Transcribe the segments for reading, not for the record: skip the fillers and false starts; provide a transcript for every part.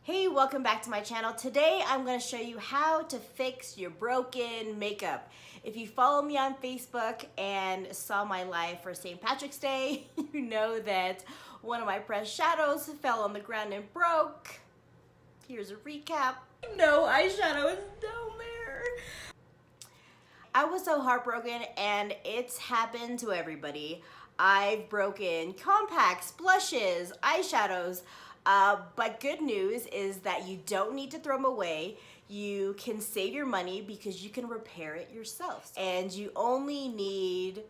Hey, welcome back to my channel. Today I'm going to show you how to fix your broken makeup. If you follow me on Facebook and saw my live for St. Patrick's Day, you know that one of my pressed shadows fell on the ground and broke. Here's a recap. No eyeshadow is down there. I was so heartbroken, and it's happened to everybody. I've broken compacts, blushes, eyeshadows, but good news is that you don't need to throw them away. You can save your money because you can repair it yourself. And you only need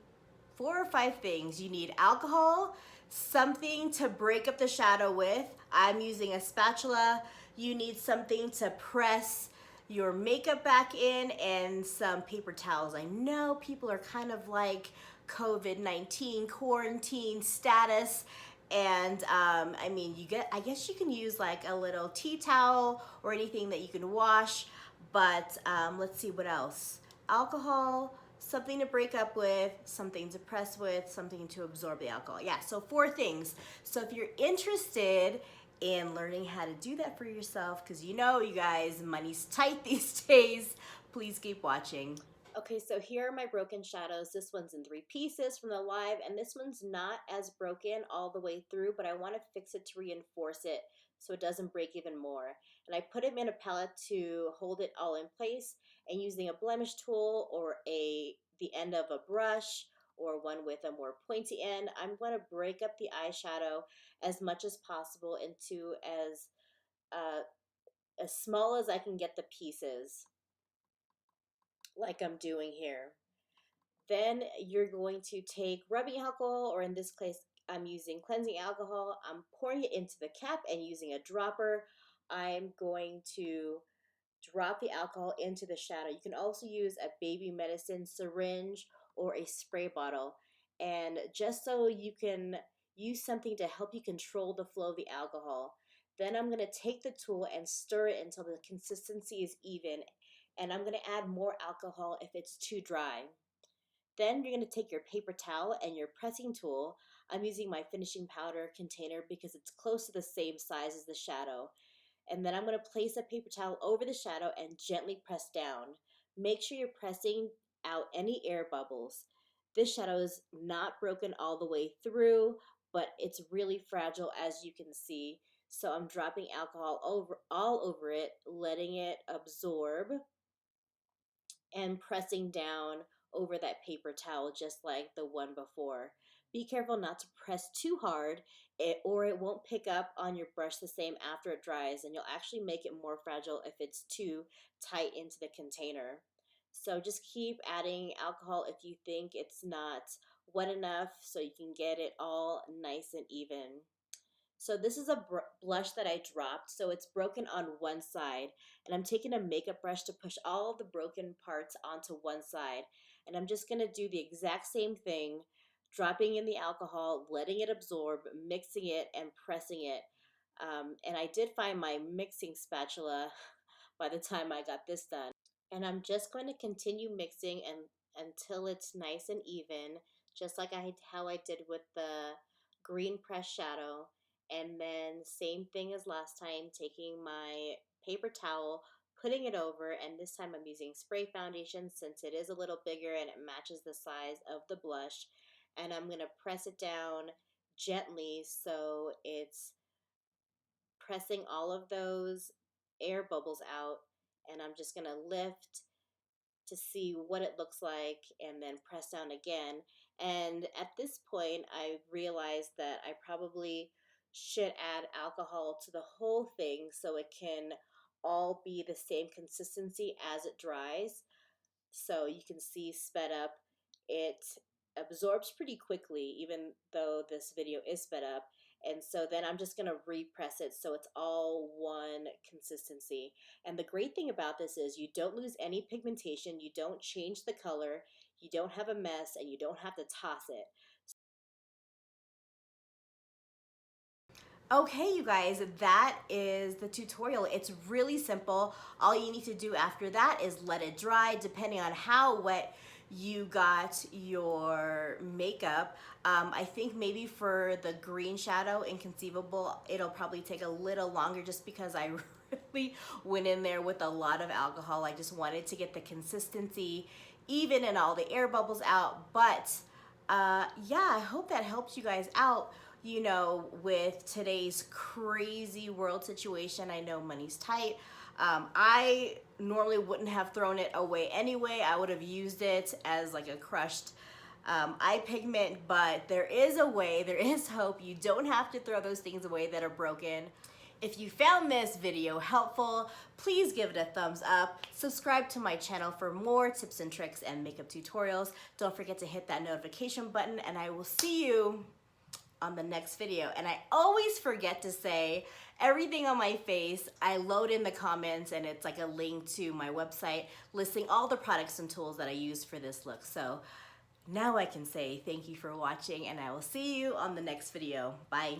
4 or 5 things. You need alcohol, something to break up the shadow with. I'm using a spatula. You need something to press your makeup back in, and some paper towels. I know people are kind of like COVID-19 quarantine status, and I mean, I guess you can use like a little tea towel or anything that you can wash, but let's see what else. Alcohol, something to break up with, something to press with, something to absorb the alcohol. Yeah, so 4 things. So if you're interested in learning how to do that for yourself, because you know, you guys, money's tight these days, please keep watching. Okay, so here are my broken shadows. This one's in 3 pieces from the live, and this one's not as broken all the way through, but I want to fix it to reinforce it so it doesn't break even more. And I put them in a palette to hold it all in place, and using a blemish tool or the end of a brush or one with a more pointy end, I'm going to break up the eyeshadow as much as possible into as small as I can get the pieces, like I'm doing here. Then you're going to take rubbing alcohol, or in this case, I'm using cleansing alcohol. I'm pouring it into the cap and using a dropper. I'm going to drop the alcohol into the shadow. You can also use a baby medicine syringe or a spray bottle. And just so you can use something to help you control the flow of the alcohol. Then I'm going to take the tool and stir it until the consistency is even. And I'm going to add more alcohol if it's too dry. Then you're going to take your paper towel and your pressing tool. I'm using my finishing powder container because it's close to the same size as the shadow. And then I'm going to place a paper towel over the shadow and gently press down. Make sure you're pressing out any air bubbles. This shadow is not broken all the way through, but it's really fragile, as you can see. So I'm dropping alcohol all over it, letting it absorb, and pressing down over that paper towel just like the one before. Be careful not to press too hard, or it won't pick up on your brush the same after it dries, and you'll actually make it more fragile if it's too tight into the container. So just keep adding alcohol if you think it's not wet enough, so you can get it all nice and even. So this is a blush that I dropped, so it's broken on one side, and I'm taking a makeup brush to push all the broken parts onto one side, and I'm just going to do the exact same thing, dropping in the alcohol, letting it absorb, mixing it, and pressing it. And I did find my mixing spatula by the time I got this done. And I'm just going to continue mixing until it's nice and even, just like how I did with the green pressed shadow. And then same thing as last time, taking my paper towel, putting it over, and this time I'm using spray foundation since it is a little bigger and it matches the size of the blush. And I'm going to press it down gently so it's pressing all of those air bubbles out. And I'm just going to lift to see what it looks like and then press down again. And at this point, I realized that I probably should add alcohol to the whole thing so it can all be the same consistency as it dries. So you can see sped up, it absorbs pretty quickly even though this video is sped up. And so then I'm just going to repress it so it's all one consistency. And the great thing about this is you don't lose any pigmentation, you don't change the color, you don't have a mess, and you don't have to toss it. Okay, you guys, that is the tutorial. It's really simple. All you need to do after that is let it dry. Depending on how wet you got your makeup. I think maybe for the green shadow Inconceivable, it'll probably take a little longer just because I really went in there with a lot of alcohol. I just wanted to get the consistency even and all the air bubbles out. But yeah, I hope that helps you guys out, you know, with today's crazy world situation. I know money's tight. I normally wouldn't have thrown it away anyway. I would have used it as like a crushed eye pigment, but there is a way, there is hope. You don't have to throw those things away that are broken. If you found this video helpful, please give it a thumbs up. Subscribe to my channel for more tips and tricks and makeup tutorials. Don't forget to hit that notification button, and I will see you on the next video. And I always forget to say, everything on my face, I load in the comments, and it's like a link to my website listing all the products and tools that I use for this look. So now I can say thank you for watching, and I will see you on the next video. Bye.